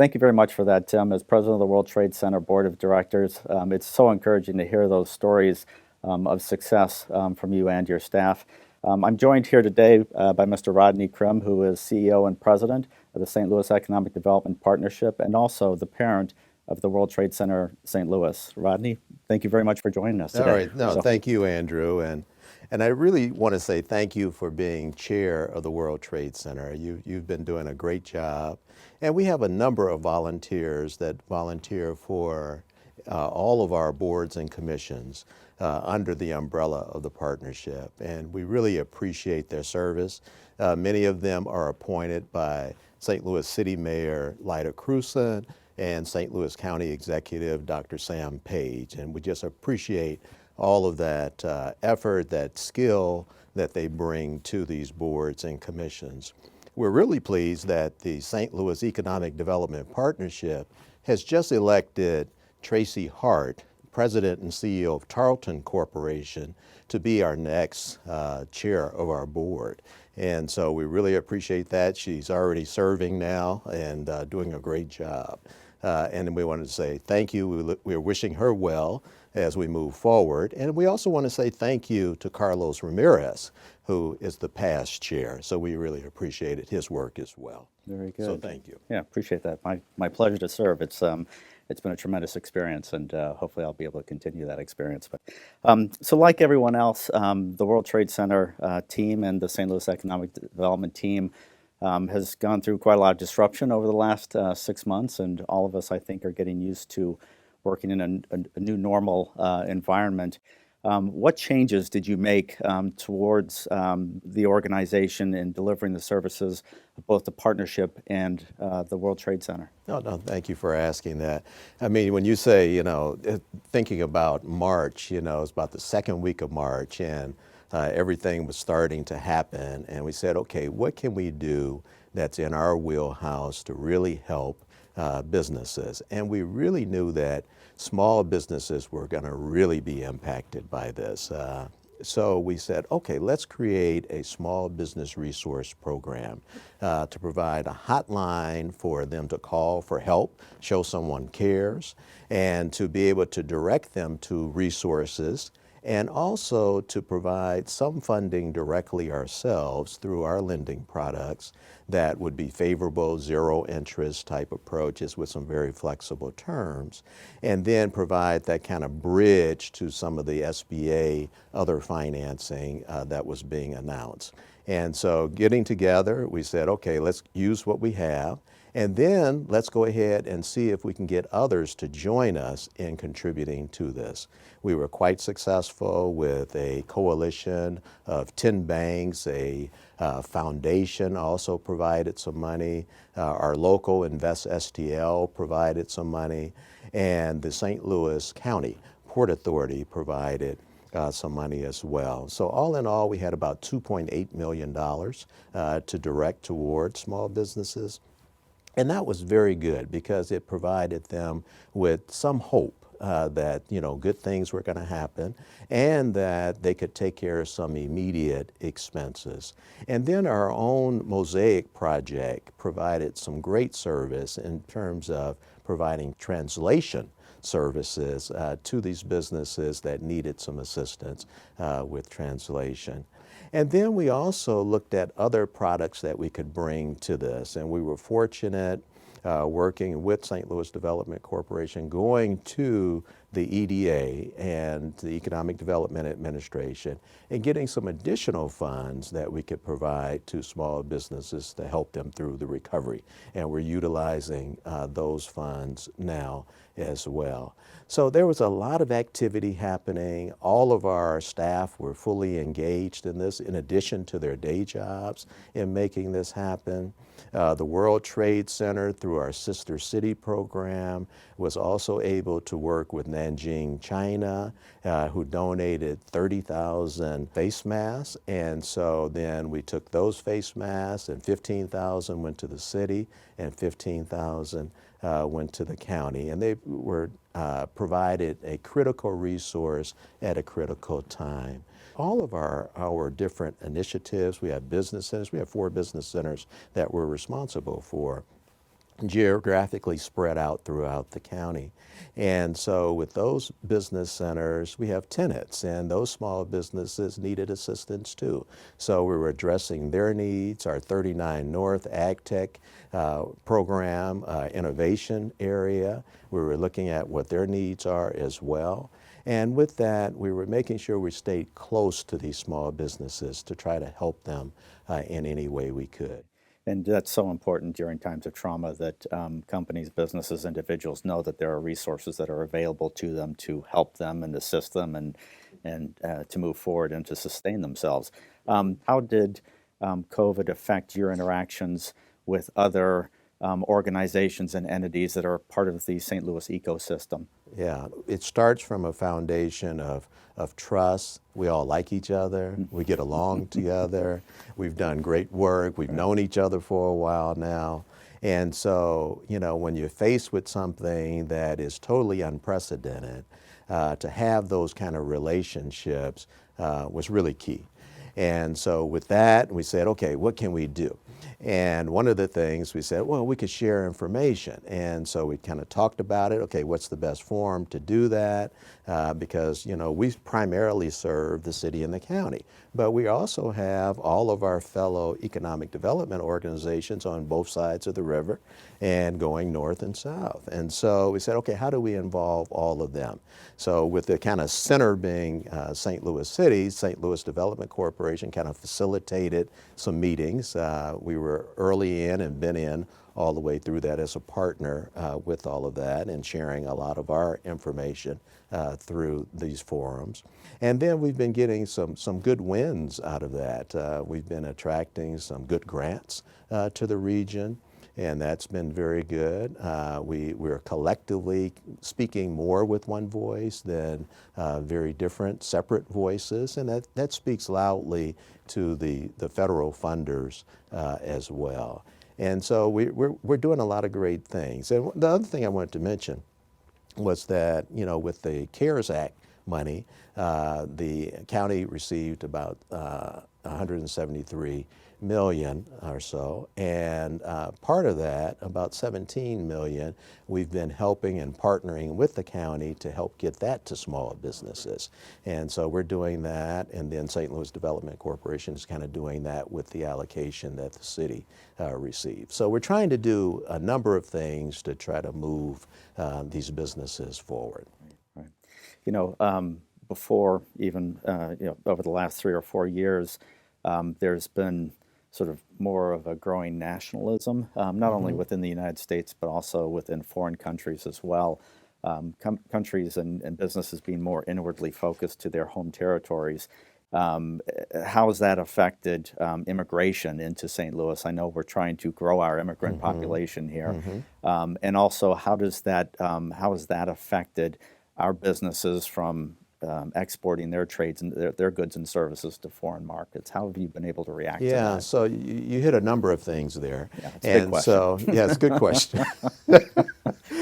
Thank you very much for that, Tim. As president of the World Trade Center Board of Directors, it's so encouraging to hear those stories of success from you and your staff. I'm joined here today by Mr. Rodney Crim, who is CEO and president of the St. Louis Economic Development Partnership and also the parent of the World Trade Center St. Louis. Rodney, thank you very much for joining us today. All right. No, thank you, Andrew. And I really want to say thank you for being chair of the World Trade Center. You've been doing a great job. And we have a number of volunteers that volunteer for all of our boards and commissions under the umbrella of the partnership. And we really appreciate their service. Many of them are appointed by St. Louis City Mayor Lyda Crewson and St. Louis County Executive Dr. Sam Page. And we just appreciate all of that effort, that skill that they bring to these boards and commissions. We're really pleased that the St. Louis Economic Development Partnership has just elected Tracy Hart, President and CEO of Tarleton Corporation, to be our next chair of our board. And so we really appreciate that. She's already serving now and doing a great job. And we wanted to say thank you. We're wishing her well as we move forward. And we also want to say thank you to Carlos Ramirez, who is the past chair. So we really appreciated his work as well. Very good. So thank you. Yeah, appreciate that. My pleasure to serve. It's been a tremendous experience, and hopefully I'll be able to continue that experience. But so, like everyone else, the World Trade Center team and the St. Louis Economic Development team has gone through quite a lot of disruption over the last 6 months, and all of us, I think, are getting used to working in a new normal environment. What changes did you make towards the organization in delivering the services of both the partnership and the World Trade Center? No, thank you for asking that. I mean, when you say, thinking about March, it's about the second week of March, and everything was starting to happen, and we said, okay, what can we do that's in our wheelhouse to really help businesses? And we really knew that small businesses were going to really be impacted by this. So we said, okay, let's create a small business resource program to provide a hotline for them to call for help, show someone cares, and to be able to direct them to resources, and also to provide some funding directly ourselves through our lending products that would be favorable, zero interest type approaches with some very flexible terms, and then provide that kind of bridge to some of the SBA other financing that was being announced. And so getting together, we said, okay, let's use what we have, and then let's go ahead and see if we can get others to join us in contributing to this. We were quite successful with a coalition of 10 banks. A foundation also provided some money. Our local Invest STL provided some money. And the St. Louis County Port Authority provided some money as well. So all in all, we had about $2.8 million to direct toward small businesses. And that was very good because it provided them with some hope that good things were going to happen and that they could take care of some immediate expenses. And then our own Mosaic project provided some great service in terms of providing translation services to these businesses that needed some assistance with translation. And then we also looked at other products that we could bring to this, and we were fortunate working with St. Louis Development Corporation, going to the EDA and the Economic Development Administration, and getting some additional funds that we could provide to small businesses to help them through the recovery. And we're utilizing those funds now as well. So there was a lot of activity happening. All of our staff were fully engaged in this, in addition to their day jobs, in making this happen. The World Trade Center, through our Sister City program, was also able to work with Nanjing, China, who donated 30,000 face masks. And so then we took those face masks, and 15,000 went to the city, and 15,000 went to the county. And they were provided a critical resource at a critical time. All of our different initiatives, we have business centers, we have 4 business centers that we're responsible for. geographically spread out throughout the county. And so with those business centers, we have tenants, and those small businesses needed assistance too. So we were addressing their needs. Our 39 North Ag Tech program, innovation area, we were looking at what their needs are as well. And with that, we were making sure we stayed close to these small businesses to try to help them in any way we could. And that's so important during times of trauma that companies, businesses, individuals know that there are resources that are available to them to help them and assist them and to move forward and to sustain themselves. How did COVID affect your interactions with other organizations and entities that are part of the St. Louis ecosystem? Yeah, it starts from a foundation of trust. We all like each other. We get along together. We've done great work. We've known each other for a while now. And so, you know, when you're faced with something that is totally unprecedented, to have those kind of relationships was really key. And so with that, we said, okay, what can we do? And one of the things we said, well, we could share information. And so we kind of talked about it. Okay, what's the best forum to do that? Because, you know, we primarily serve the city and the county, but we also have all of our fellow economic development organizations on both sides of the river and going north and south. And so we said, okay, how do we involve all of them? So with the kind of center being St. Louis City, St. Louis Development Corporation kind of facilitated some meetings. We were early in and been in all the way through that as a partner with all of that and sharing a lot of our information through these forums. And then we've been getting some good wins out of that. We've been attracting some good grants to the region, and that's been very good. We're collectively speaking more with one voice than very different, separate voices, and that speaks loudly to the federal funders as well. And so we're doing a lot of great things. And the other thing I wanted to mention was that, you know, with the CARES Act money, the county received about 173 million or so, and part of that, about 17 million, we've been helping and partnering with the county to help get that to small businesses. And so we're doing that, and then St. Louis Development Corporation is kind of doing that with the allocation that the city received. So we're trying to do a number of things to try to move these businesses forward. Right. You know, before even, you know, over the last 3 or 4 years, there's been sort of more of a growing nationalism, not only within the United States, but also within foreign countries as well. Countries and businesses being more inwardly focused to their home territories. How has that affected immigration into St. Louis? I know we're trying to grow our immigrant population here. And also, how has that affected our businesses from exporting their trades and their goods and services to foreign markets? How have you been able to react to that? Yeah, so you hit a number of things there. Yeah, it's a big question. So, yeah, it's a good question.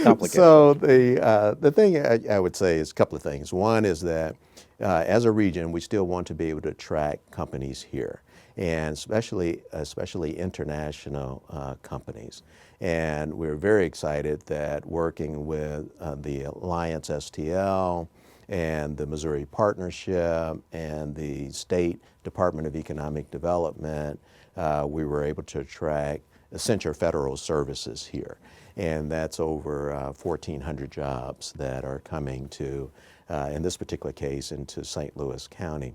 Complicated. So the thing I would say is a couple of things. One is that as a region, we still want to be able to attract companies here, and especially international companies. And we're very excited that working with the Alliance STL and the Missouri Partnership and the State Department of Economic Development, we were able to attract Accenture Federal Services here. And that's over 1,400 jobs that are coming to, in this particular case, into St. Louis County.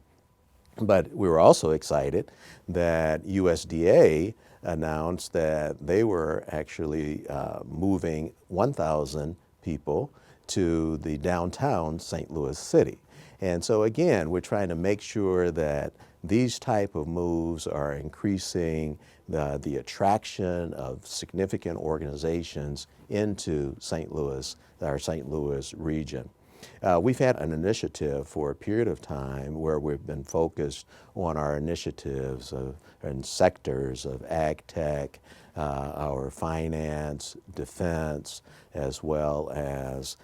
But we were also excited that USDA announced that they were actually moving 1,000 people to the downtown St. Louis City. And so again, we're trying to make sure that these type of moves are increasing the attraction of significant organizations into St. Louis, our St. Louis region. We've had an initiative for a period of time where we've been focused on our initiatives in sectors of ag tech, our finance, defense, as well as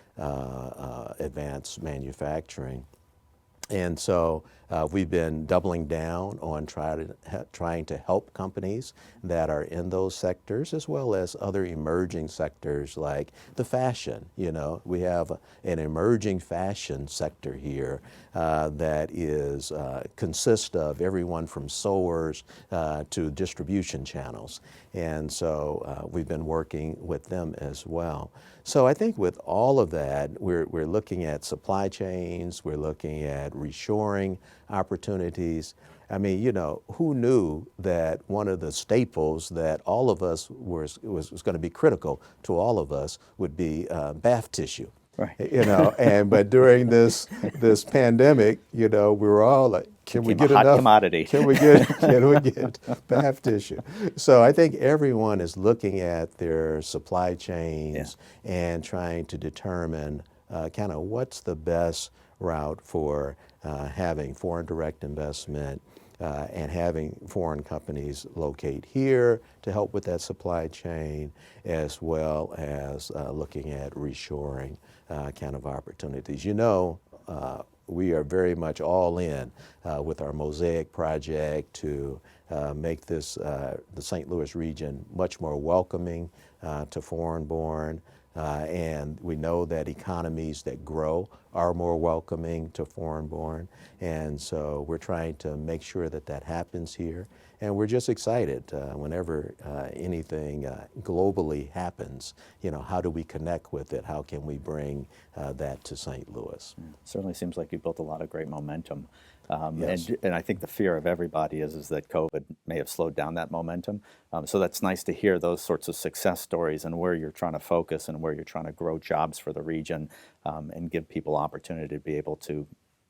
advanced manufacturing. And so we've been doubling down on trying to help companies that are in those sectors, as well as other emerging sectors like the fashion. You know, we have an emerging fashion sector here that is consists of everyone from sewers to distribution channels. And so we've been working with them as well. So I think with all of that, we're looking at supply chains, we're looking at reshoring opportunities. I mean, you know, who knew that one of the staples that all of us was going to be critical to all of us would be bath tissue. Right. You know, but during this pandemic, you know, we were all like, can we Became get a hot enough? commodity. Can we get bath tissue? So I think everyone is looking at their supply chains and trying to determine kind of what's the best route for having foreign direct investment and having foreign companies locate here to help with that supply chain, as well as looking at reshoring kind of opportunities. You know, we are very much all in with our Mosaic project to make this, the St. Louis region, much more welcoming to foreign-born. And we know that economies that grow are more welcoming to foreign-born. And so we're trying to make sure that that happens here. And we're just excited whenever anything globally happens, you know, how do we connect with it? How can we bring that to St. Louis? Certainly seems like you built a lot of great momentum. Yes. And I think the fear of everybody is that COVID may have slowed down that momentum. So that's nice to hear those sorts of success stories and where you're trying to focus and where you're trying to grow jobs for the region and give people opportunity to be able to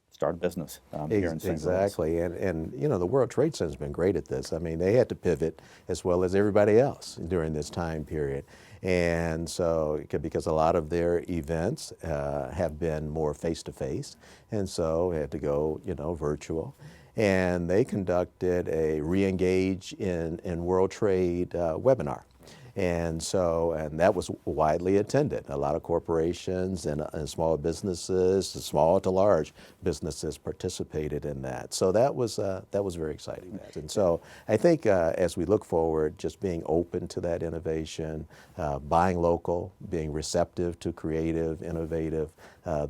start a business here in St. Louis. Exactly, and you know, the World Trade Center's been great at this. I mean, they had to pivot as well as everybody else during this time period. And so, because a lot of their events have been more face-to-face, and so had to go, you know, virtual. And they conducted a re-engage in World Trade webinar. And so, and that was widely attended. A lot of corporations and small businesses, small to large businesses participated in that. So that was very exciting. And so I think as we look forward, just being open to that innovation, buying local, being receptive to creative, innovative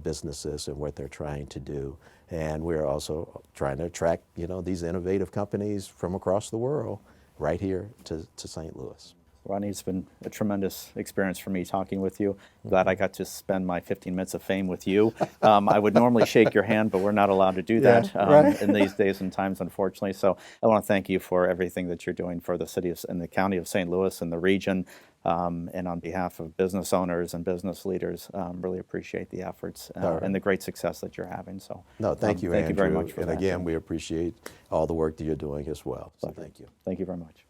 businesses and what they're trying to do. And we're also trying to attract, you know, these innovative companies from across the world right here to St. Louis. Rodney, it's been a tremendous experience for me talking with you. Glad I got to spend my 15 minutes of fame with you. I would normally shake your hand, but we're not allowed to do that in these days and times, unfortunately. So I want to thank you for everything that you're doing for the city of, and the county of St. Louis and the region. And on behalf of business owners and business leaders, really appreciate the efforts and the great success that you're having. So no, thank you, thank Andrew. you very much for and that. again, we appreciate all the work that you're doing as well. So thank you. Thank you very much.